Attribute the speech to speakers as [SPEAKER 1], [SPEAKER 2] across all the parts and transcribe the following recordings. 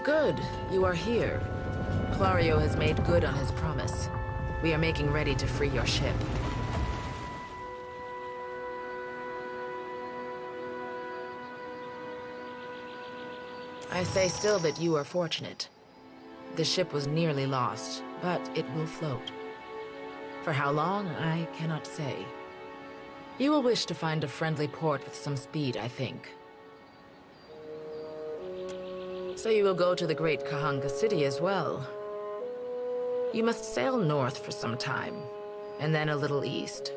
[SPEAKER 1] Good, you are here. Clario has made good on his promise. We are making ready to free your ship. I say still that you are fortunate. The ship was nearly lost, but it will float. For how long, I cannot say. You will wish to find a friendly port with some speed, I think. So you will go to the great Kahanga city as well. You must sail north for some time, and then a little east.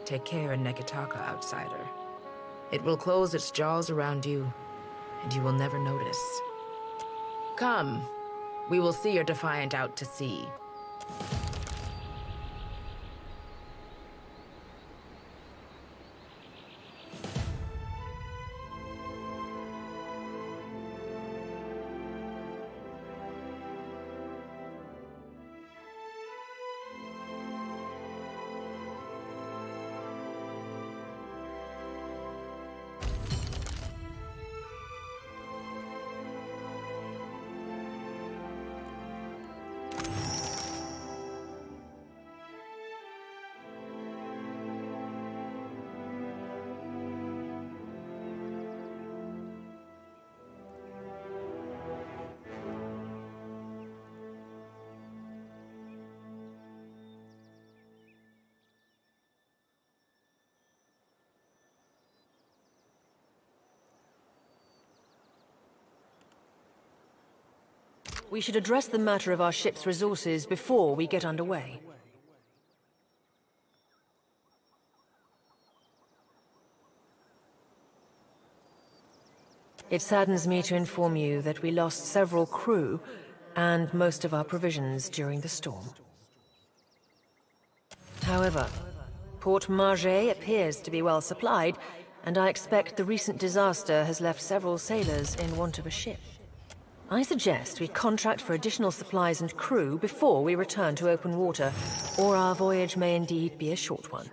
[SPEAKER 1] Take care in Nekitaka, outsider. It will close its jaws around you, and you will never notice. Come, we will see your Defiant out to sea.
[SPEAKER 2] We should address the matter of our ship's resources before we get underway. It saddens me to inform you that we lost several crew and most of our provisions during the storm. However, Port Margé appears to be well supplied, and I expect the recent disaster has left several sailors in want of a ship. I suggest we contract for additional supplies and crew before we return to open water, or our voyage may indeed be a short one.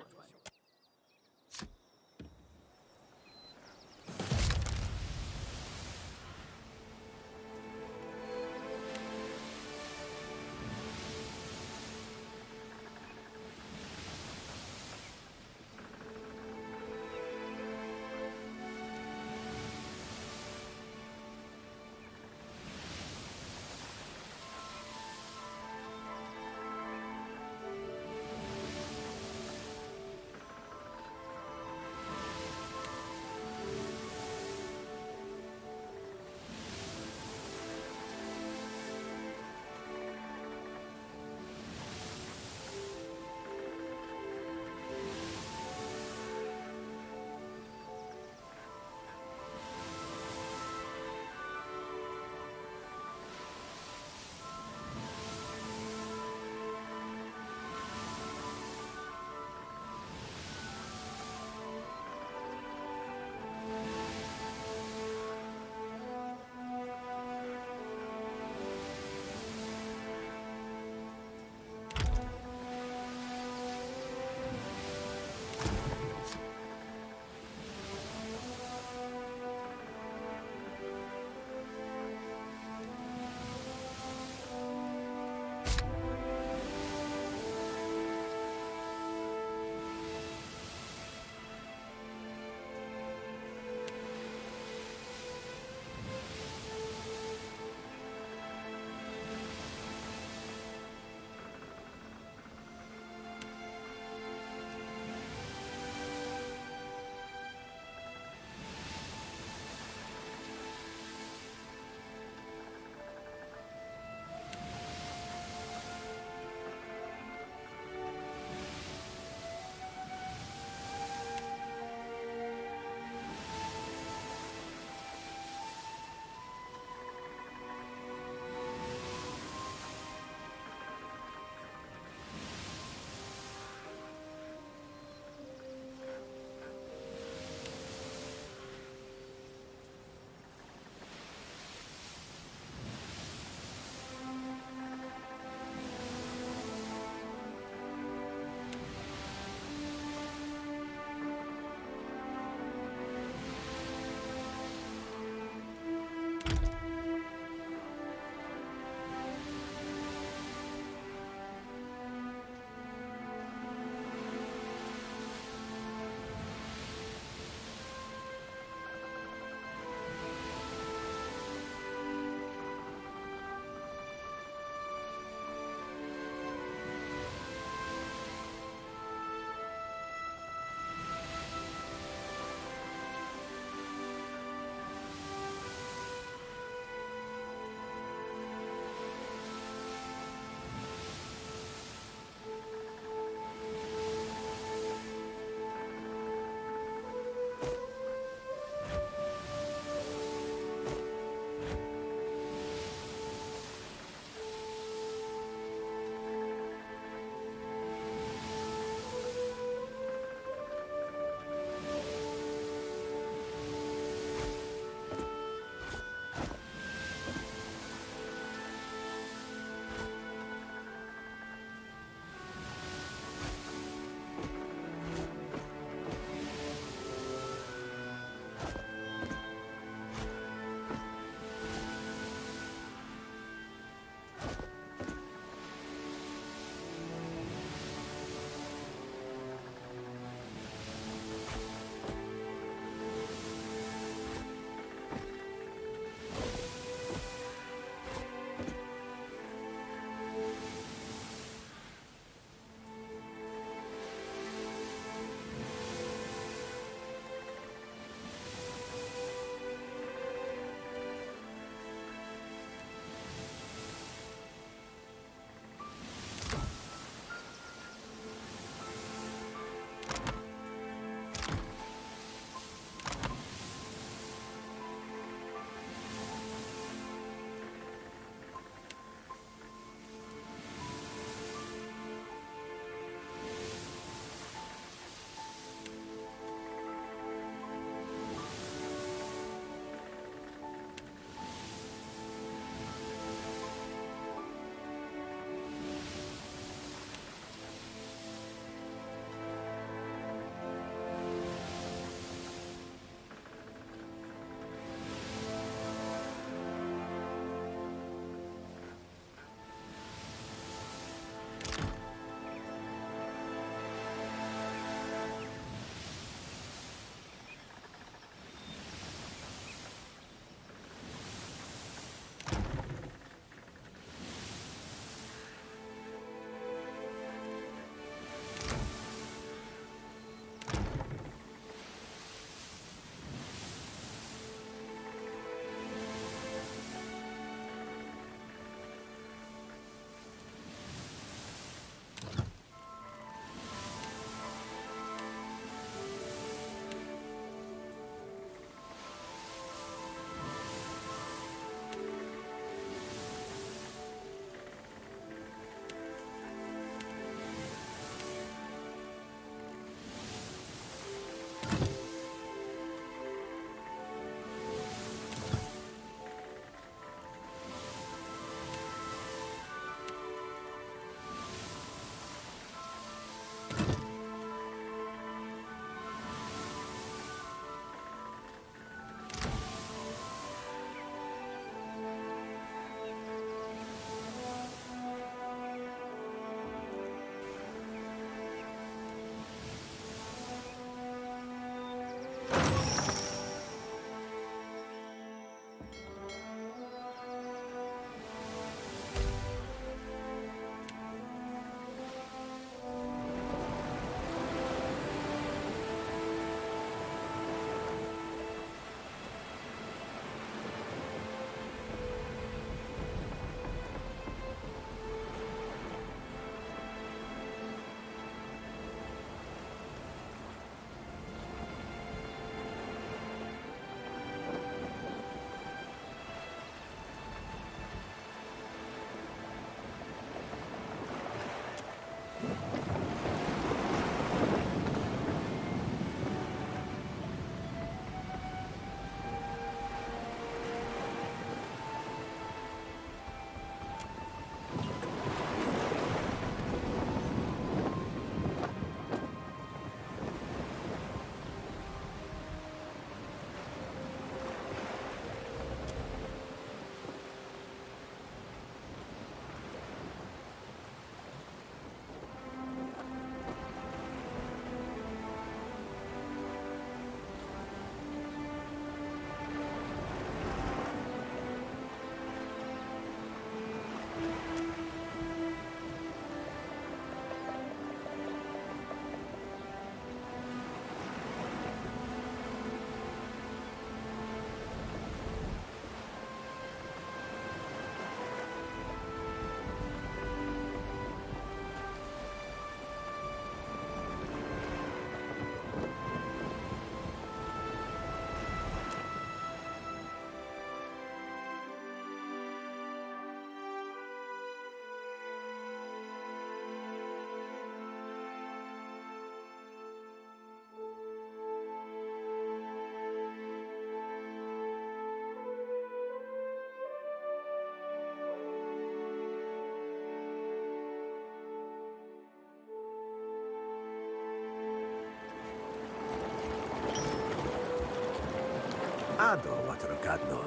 [SPEAKER 3] Ado, Water of Cadnor.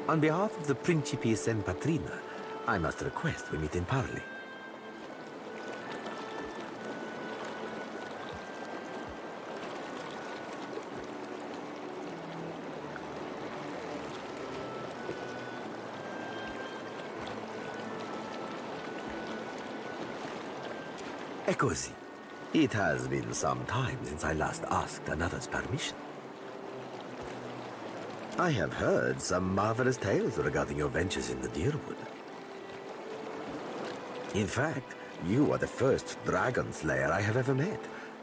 [SPEAKER 3] On behalf of the Principi Patrina, I must request we meet in parley. E così. It has been some time since I last asked another's permission. I have heard some marvelous tales regarding your ventures in the Deerwood. In fact, you are the first dragon slayer I have ever met,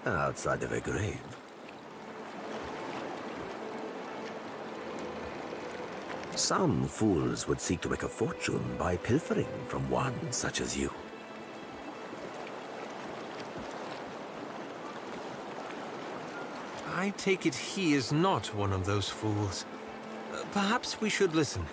[SPEAKER 3] outside of a grave. Some fools would seek to make a fortune by pilfering from one such as you.
[SPEAKER 4] I take it he is not one of those fools. Perhaps we should listen.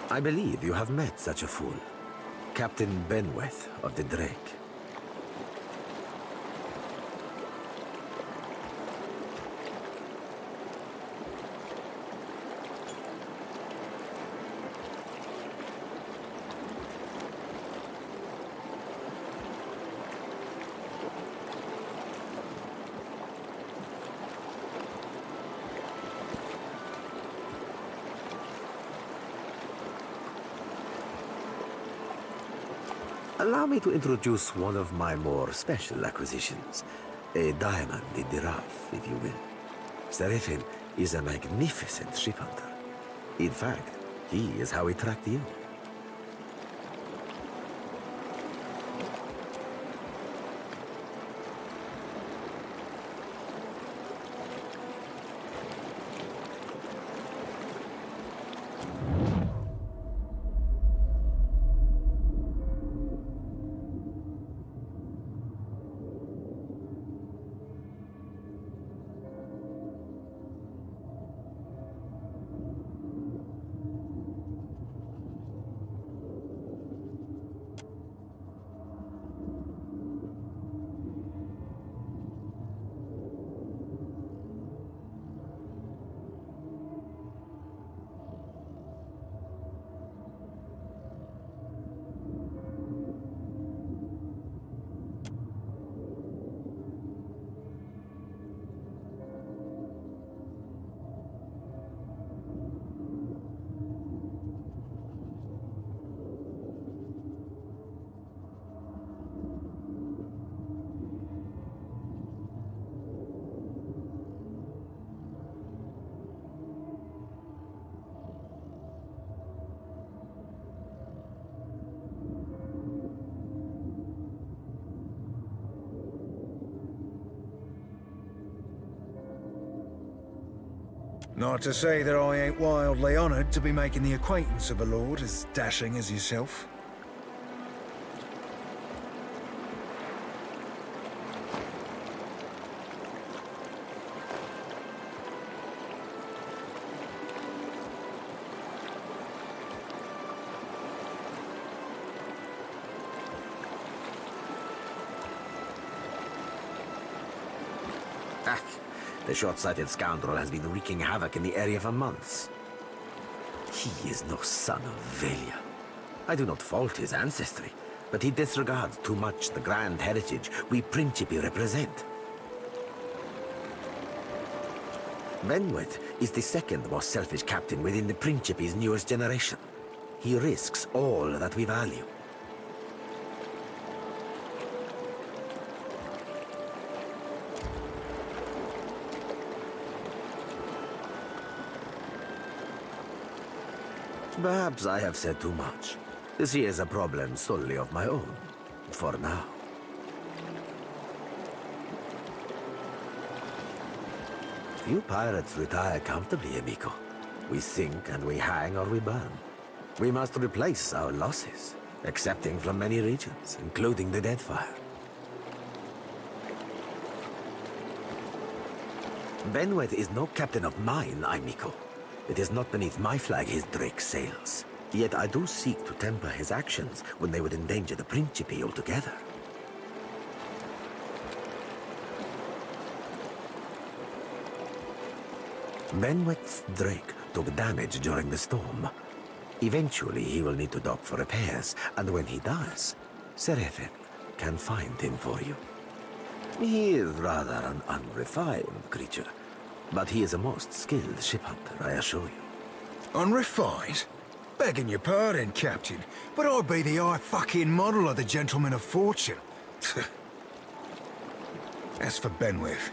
[SPEAKER 3] I believe you have met such a fool. Captain Benweth of the Drake. Allow me to introduce one of my more special acquisitions. A diamond in the rough, if you will. Seraphin is a magnificent ship hunter. In fact, he is how we tracked you.
[SPEAKER 5] Not to say that I ain't wildly honoured to be making the acquaintance of a lord as dashing as yourself.
[SPEAKER 3] Ah, the short-sighted scoundrel has been wreaking havoc in the area for months. He is no son of Velia. I do not fault his ancestry, but he disregards too much the grand heritage we Principi represent. Benwet is the second most selfish captain within the Principi's newest generation. He risks all that we value. Perhaps I have said too much. This is a problem solely of my own, for now. Few pirates retire comfortably, amico. We sink and we hang or we burn. We must replace our losses, accepting from many regions, including the Deadfire. Benwet is no captain of mine, amico. It is not beneath my flag his Drake sails. Yet I do seek to temper his actions when they would endanger the Principe altogether. Benwet's Drake took damage during the storm. Eventually he will need to dock for repairs, and when he does, Seraphin can find him for you. He is rather an unrefined creature, but he is a most skilled ship hunter, I assure you.
[SPEAKER 5] Unrefined? Begging your pardon, Captain, but I'd be the high fucking model of the Gentleman of Fortune. As for Benwith,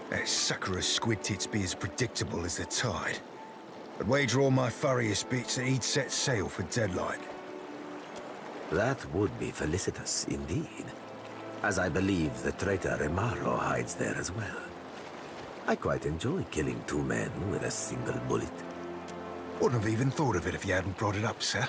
[SPEAKER 5] that sucker of squid tits be as predictable as the tide. I'd wager all my furriest bits that he'd set sail for Deadlight.
[SPEAKER 3] That would be felicitous indeed, as I believe the traitor Remaro hides there as well. I quite enjoy killing two men with a single bullet.
[SPEAKER 5] Wouldn't have even thought of it if you hadn't brought it up, sir.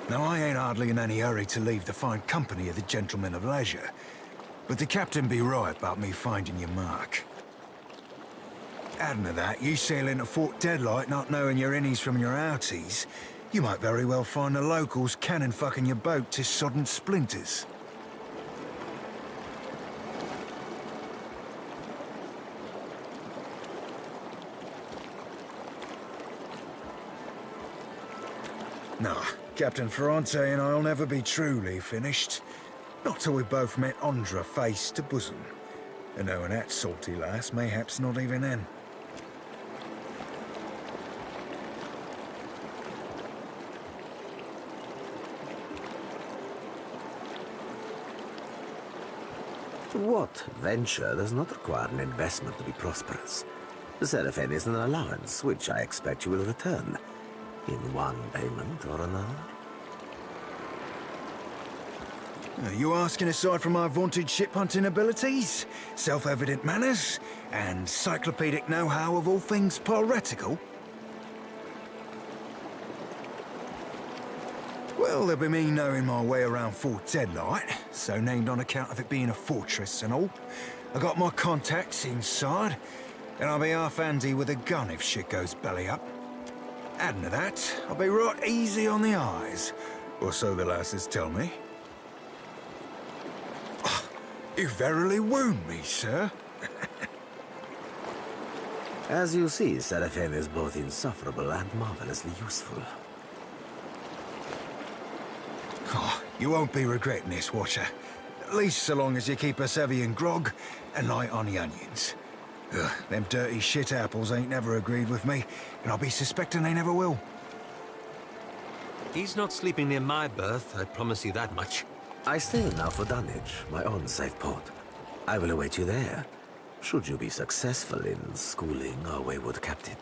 [SPEAKER 5] Now, I ain't hardly in any hurry to leave the fine company of the Gentlemen of Leisure, but the captain be right about me finding your mark. Adding to that, you sail into Fort Deadlight not knowing your innies from your outies, you might very well find the locals cannon fucking your boat to sodden splinters. Nah, Captain Ferrante and I'll never be truly finished. Not till we've both met Andra face to bosom. And knowing that salty lass, mayhaps not even then.
[SPEAKER 3] What venture does not require an investment to be prosperous? The Seraphin is an allowance, which I expect you will return, in one payment or another.
[SPEAKER 5] Are you asking aside from my vaunted ship-hunting abilities, self-evident manners, and cyclopedic know-how of all things piratical? Well, there'll be me knowing my way around Fort Deadlight, so named on account of it being a fortress and all. I got my contacts inside, and I'll be half-handy with a gun if shit goes belly up. Adding to that, I'll be right easy on the eyes, or so the lasses tell me. Oh, you verily wound me, sir.
[SPEAKER 3] As you see, Seraphin is both insufferable and marvelously useful.
[SPEAKER 5] Oh, you won't be regretting this, Watcher. At least so long as you keep us heavy in grog and light on the onions. Ugh, them dirty shit apples ain't never agreed with me, and I'll be suspecting they never will.
[SPEAKER 4] He's not sleeping near my berth, I promise you that much.
[SPEAKER 3] I sail now for Dunwich, my own safe port. I will await you there, should you be successful in schooling our wayward captain.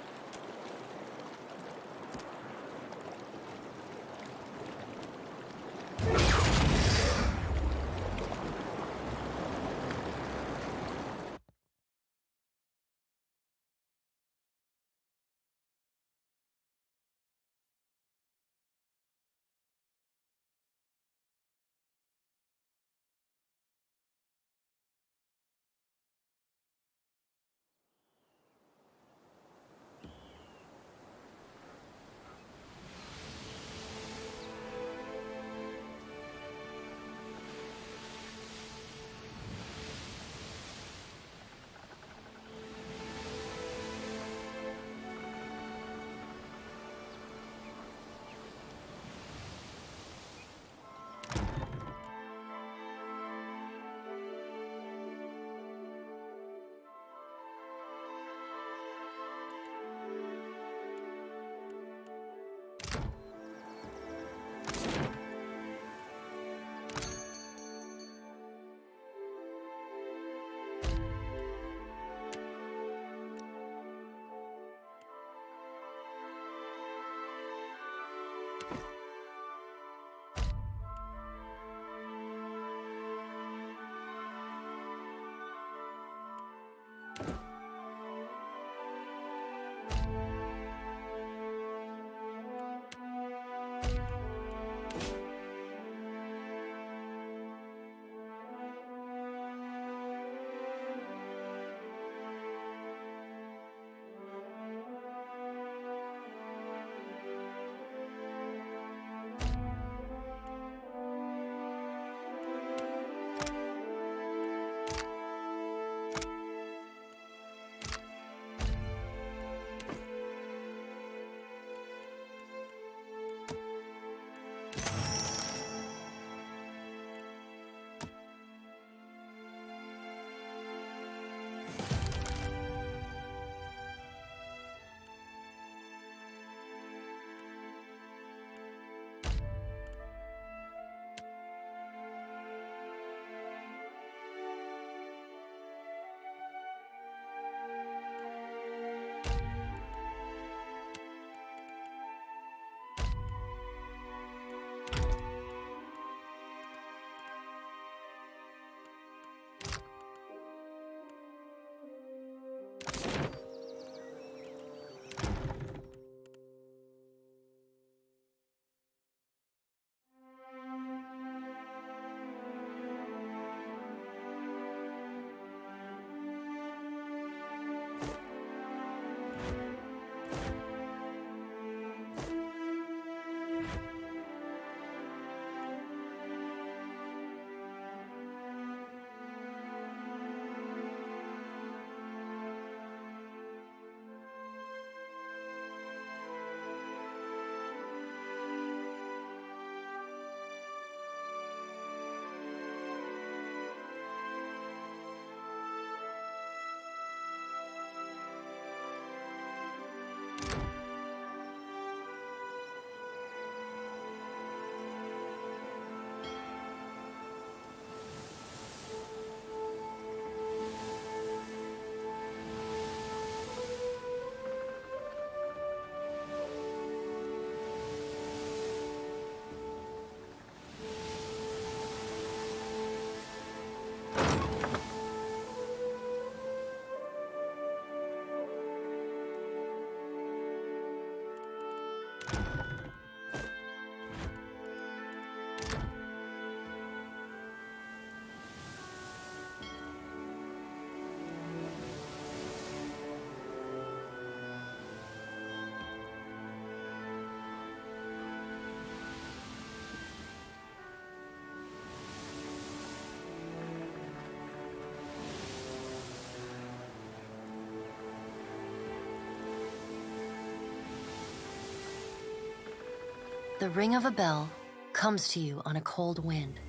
[SPEAKER 2] The ring of a bell comes to you on a cold wind.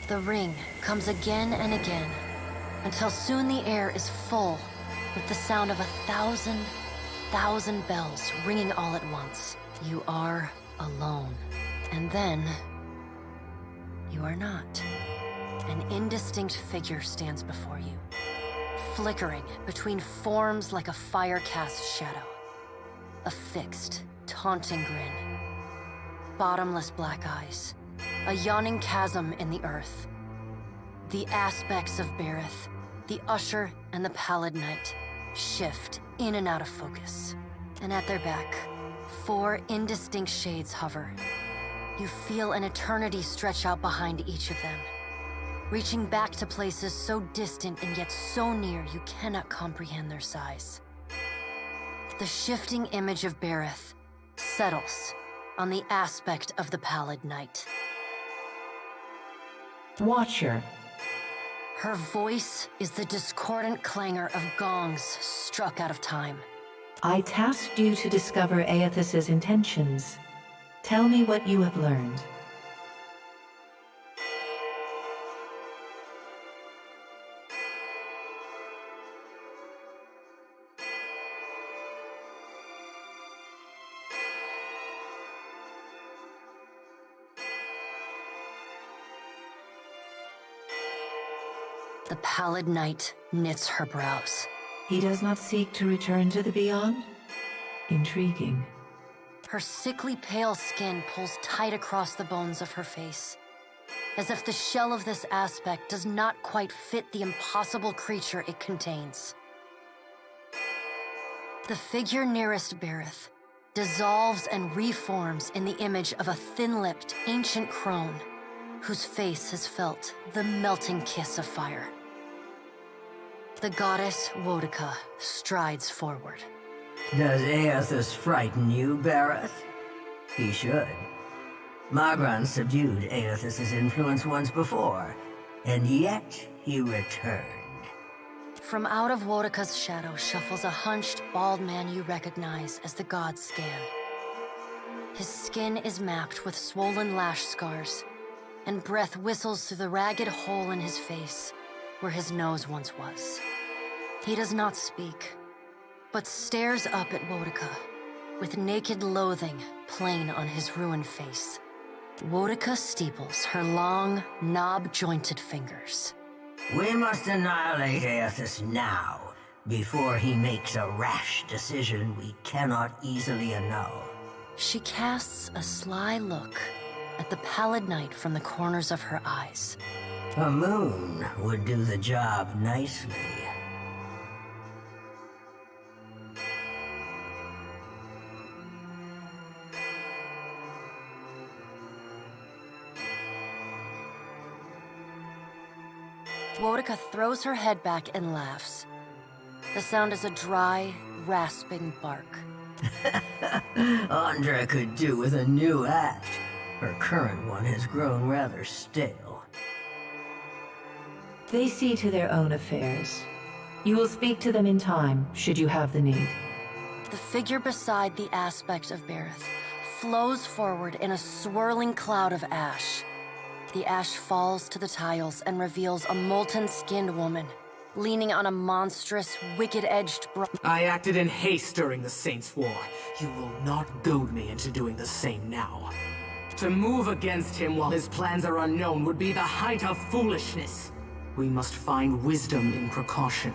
[SPEAKER 2] The ring comes again and again, until soon the air is full with the sound of 1,000 bells ringing all at once. You are alone. And then, you are not. An indistinct figure stands before you, flickering between forms like a fire-cast shadow. A fixed, taunting grin. Bottomless black eyes. A yawning chasm in the earth. The aspects of Berith, the Usher and the Pallid Knight, shift in and out of focus. And at their back, 4 indistinct shades hover. You feel an eternity stretch out behind each of them, reaching back to places so distant and yet so near you cannot comprehend their size. The shifting image of Berith settles on the aspect of the Pallid Knight.
[SPEAKER 6] Watcher.
[SPEAKER 2] Her voice is the discordant clangor of gongs struck out of time.
[SPEAKER 6] I tasked you to discover Aethys's intentions. Tell me what you have learned.
[SPEAKER 2] The Pallid Knight knits her brows.
[SPEAKER 6] He does not seek to return to the Beyond? Intriguing.
[SPEAKER 2] Her sickly pale skin pulls tight across the bones of her face, as if the shell of this aspect does not quite fit the impossible creature it contains. The figure nearest Berith dissolves and reforms in the image of a thin-lipped, ancient crone, whose face has felt the melting kiss of fire. The goddess Wodica strides forward.
[SPEAKER 7] Does Aethys frighten you, Berith? He should. Magran subdued Aethys's influence once before, and yet he returned.
[SPEAKER 2] From out of Wodica's shadow shuffles a hunched, bald man you recognize as the god Scan. His skin is mapped with swollen lash scars, and breath whistles through the ragged hole in his face where his nose once was. He does not speak, but stares up at Wodica, with naked loathing plain on his ruined face. Wodica steeples her long, knob-jointed fingers.
[SPEAKER 7] We must annihilate Aethys now, before he makes a rash decision we cannot easily annul.
[SPEAKER 2] She casts a sly look at the Pallid Knight from the corners of her eyes.
[SPEAKER 7] A moon would do the job nicely.
[SPEAKER 2] Wodica throws her head back and laughs. The sound is a dry, rasping bark.
[SPEAKER 7] Andra could do with a new act. Her current one has grown rather stale.
[SPEAKER 6] They see to their own affairs. You will speak to them in time, should you have the need.
[SPEAKER 2] The figure beside the aspect of Berith flows forward in a swirling cloud of ash. The ash falls to the tiles and reveals a molten-skinned woman, leaning on a monstrous, wicked-edged
[SPEAKER 8] I acted in haste during the Saints' War. You will not goad me into doing the same now. To move against him while his plans are unknown would be the height of foolishness. We must find wisdom in precaution.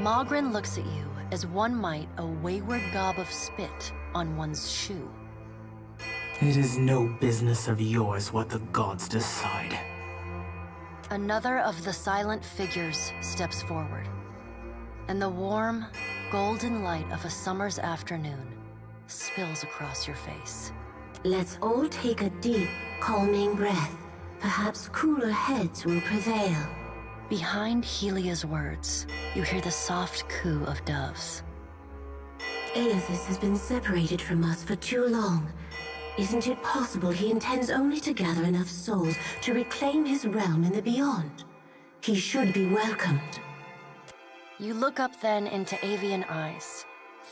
[SPEAKER 2] Magran looks at you as one might a wayward gob of spit on one's shoe.
[SPEAKER 8] It is no business of yours what the gods decide.
[SPEAKER 2] Another of the silent figures steps forward, and the warm, golden light of a summer's afternoon spills across your face.
[SPEAKER 9] Let's all take a deep, calming breath. Perhaps cooler heads will prevail.
[SPEAKER 2] Behind Helia's words, you hear the soft coo of doves.
[SPEAKER 9] Aethys has been separated from us for too long. Isn't it possible he intends only to gather enough souls to reclaim his realm in the Beyond? He should be welcomed.
[SPEAKER 2] You look up then into avian eyes.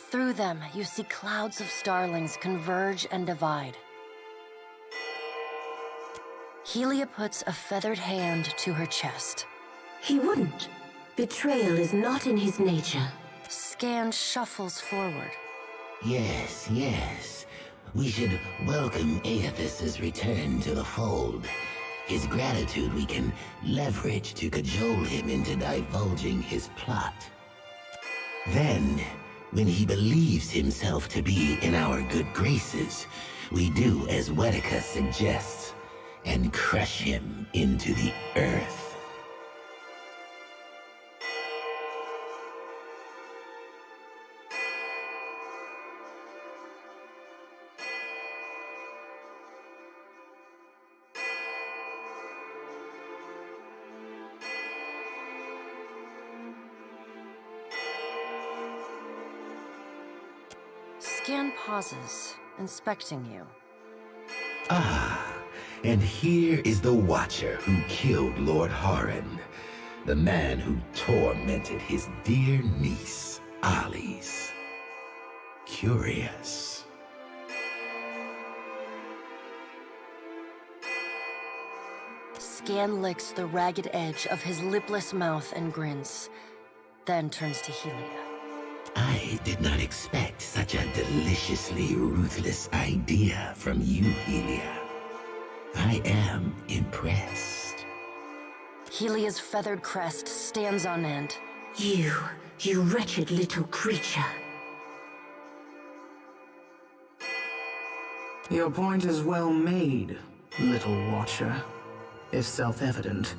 [SPEAKER 2] Through them, you see clouds of starlings converge and divide. Helia puts a feathered hand to her chest.
[SPEAKER 9] He wouldn't. Betrayal is not in his nature.
[SPEAKER 2] Scan shuffles forward.
[SPEAKER 10] Yes, yes. We should welcome Aethys's return to the fold. His gratitude we can leverage to cajole him into divulging his plot. Then, when he believes himself to be in our good graces, we do as Wedeka suggests, and crush him into the earth.
[SPEAKER 2] Scan pauses, inspecting you.
[SPEAKER 10] Ah, and here is the Watcher who killed Lord Harren, the man who tormented his dear niece, Alice. Curious.
[SPEAKER 2] Scan licks the ragged edge of his lipless mouth and grins, then turns to Helia.
[SPEAKER 10] I did not expect such a deliciously ruthless idea from you, Helia. I am impressed.
[SPEAKER 2] Helia's feathered crest stands on end.
[SPEAKER 9] You wretched little creature.
[SPEAKER 8] Your point is well made, little Watcher. If self-evident,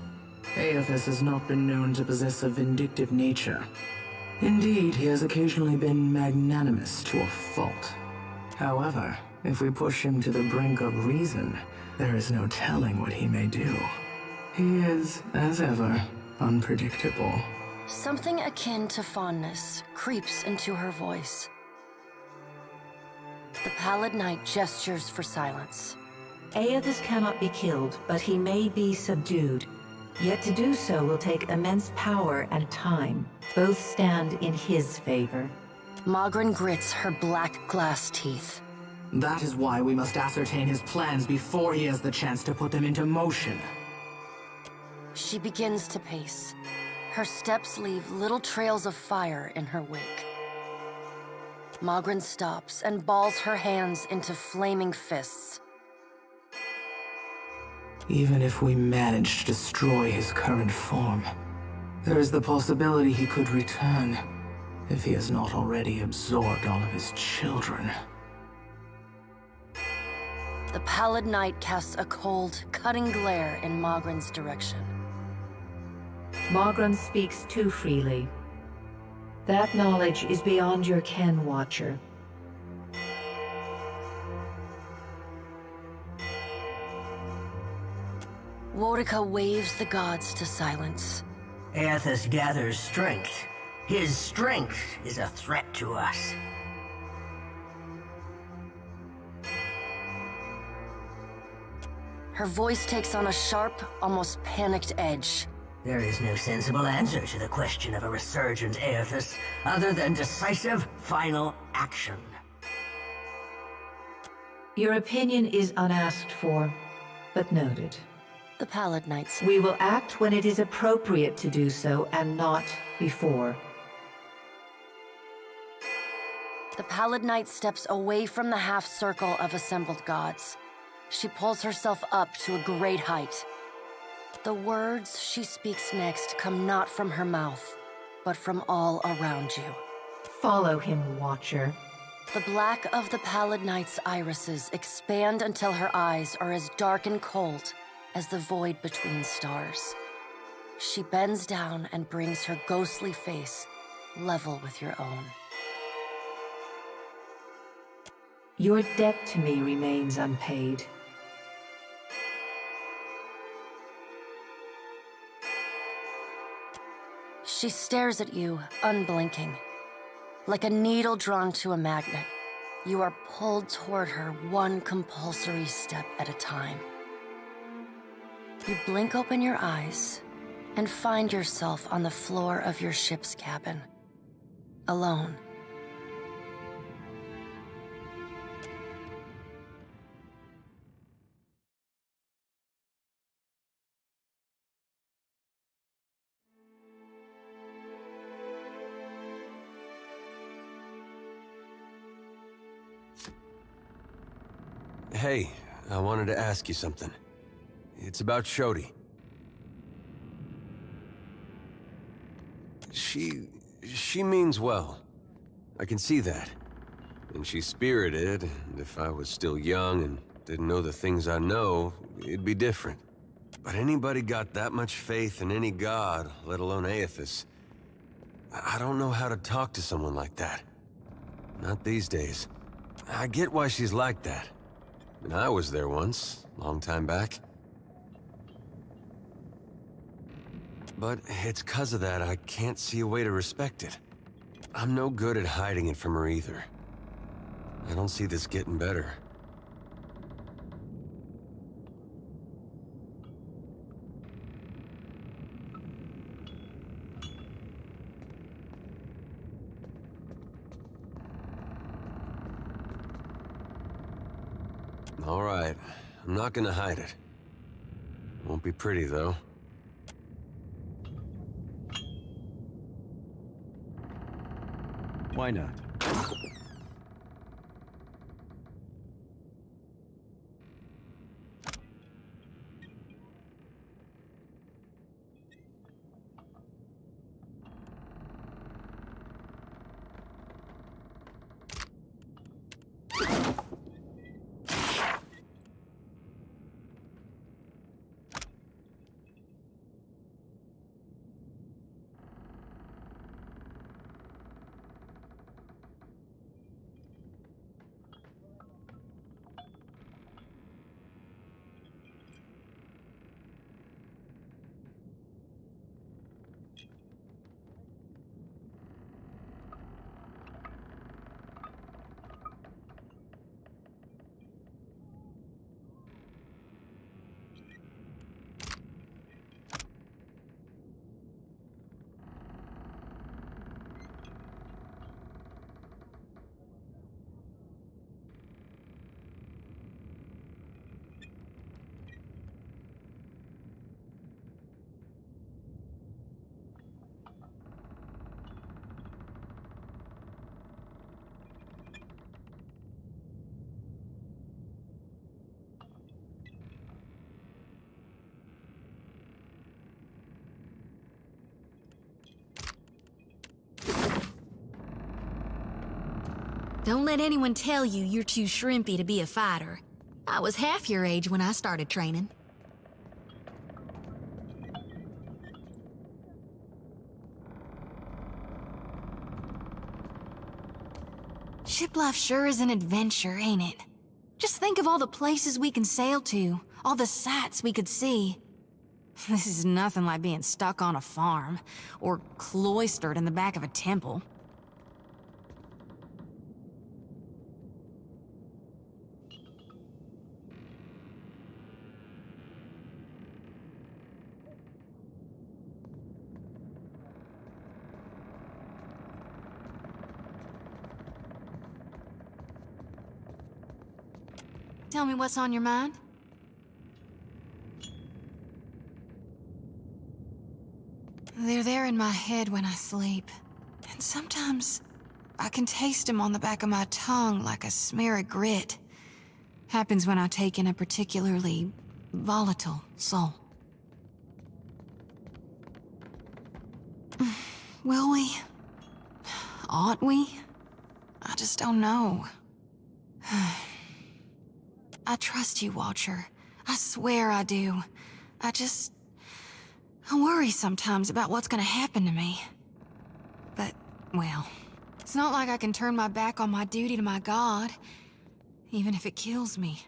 [SPEAKER 8] Aethys has not been known to possess a vindictive nature. Indeed, he has occasionally been magnanimous to a fault. However, if we push him to the brink of reason, there is no telling what he may do. He is, as ever, unpredictable.
[SPEAKER 2] Something akin to fondness creeps into her voice. The Pallid Knight gestures for silence.
[SPEAKER 6] Aethys cannot be killed, but he may be subdued. Yet to do so will take immense power and time. Both stand in his favor.
[SPEAKER 2] Magrin grits her black glass teeth.
[SPEAKER 8] That is why we must ascertain his plans before he has the chance to put them into motion.
[SPEAKER 2] She begins to pace. Her steps leave little trails of fire in her wake. Magrin stops and balls her hands into flaming fists.
[SPEAKER 8] Even if we manage to destroy his current form, there is the possibility he could return, if he has not already absorbed all of his children.
[SPEAKER 2] The Pallid Knight casts a cold, cutting glare in Magrin's direction.
[SPEAKER 6] Magrin speaks too freely. That knowledge is beyond your ken, Watcher.
[SPEAKER 2] Wodika waves the gods to silence.
[SPEAKER 7] Aethys gathers strength. His strength is a threat to us.
[SPEAKER 2] Her voice takes on a sharp, almost panicked edge.
[SPEAKER 7] There is no sensible answer to the question of a resurgent Aethys, other than decisive, final action.
[SPEAKER 6] Your opinion is unasked for, but noted.
[SPEAKER 2] The Pallid Knights.
[SPEAKER 6] We will act when it is appropriate to do so, and not before.
[SPEAKER 2] The Pallid Knight steps away from the half-circle of assembled gods. She pulls herself up to a great height. The words she speaks next come not from her mouth, but from all around you.
[SPEAKER 6] Follow him, Watcher.
[SPEAKER 2] The black of the Pallid Knight's irises expand until her eyes are as dark and cold as the void between stars. She bends down and brings her ghostly face level with your own.
[SPEAKER 6] Your debt to me remains unpaid.
[SPEAKER 2] She stares at you, unblinking. Like a needle drawn to a magnet, you are pulled toward her one compulsory step at a time. You blink open your eyes,
[SPEAKER 9] and find yourself on the floor of your ship's cabin, alone.
[SPEAKER 4] Hey, I wanted to ask you something. It's about Shodi. She means well. I can see that. And she's spirited, and if I was still young and didn't know the things I know, it'd be different. But anybody got that much faith in any god, let alone Aethys? I don't know how to talk to someone like that. Not these days. I get why she's like that. And I was there once, long time back. But it's 'cause of that I can't see a way to respect it. I'm no good at hiding it from her either. I don't see this getting better. All right, I'm not gonna hide it. Won't be pretty, though.
[SPEAKER 11] Why not?
[SPEAKER 12] Don't let anyone tell you you're too shrimpy to be a fighter. I was half your age when I started training. Ship life sure is an adventure, ain't it? Just think of all the places we can sail to, all the sights we could see. This is nothing like being stuck on a farm, or cloistered in the back of a temple. Tell me what's on your mind? They're there in my head when I sleep. And sometimes I can taste them on the back of my tongue like a smear of grit. Happens when I take in a particularly volatile soul. Will we? Ought we? I just don't know. I trust you, Watcher. I swear I do. I worry sometimes about what's gonna happen to me. But, well, it's not like I can turn my back on my duty to my God, even if it kills me.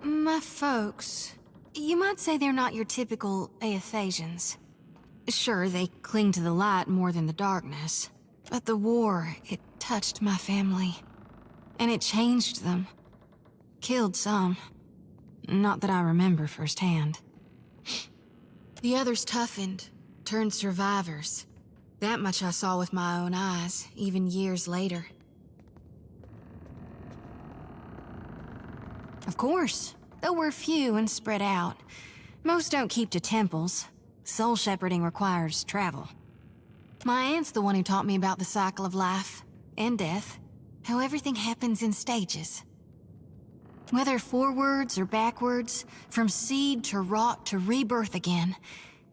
[SPEAKER 12] My folks, you might say they're not your typical Aethasians. Sure, they cling to the light more than the darkness. But the war, it touched my family. And it changed them. Killed some. Not that I remember firsthand. The others toughened, turned survivors. That much I saw with my own eyes, even years later. Of course, though we're few and spread out. Most don't keep to temples. Soul shepherding requires travel. My aunt's the one who taught me about the cycle of life and death, how everything happens in stages. Whether forwards or backwards, from seed to rot to rebirth again,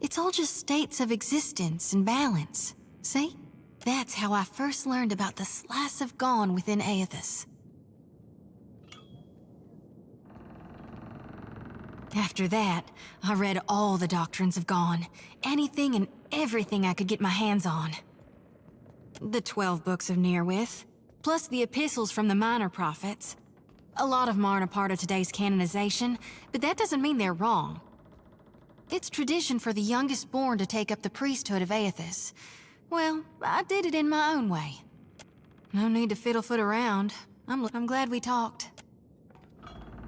[SPEAKER 12] it's all just states of existence and balance. See? That's how I first learned about the slice of Gone within Aethys. After that, I read all the doctrines of Gone, anything and everything I could get my hands on. The 12 books of Nearwith, plus the epistles from the minor prophets. A lot of them aren't a part of today's canonization, but that doesn't mean they're wrong. It's tradition for the youngest born to take up the priesthood of Aethys. Well, I did it in my own way. No need to fiddle-foot around. I'm glad we talked.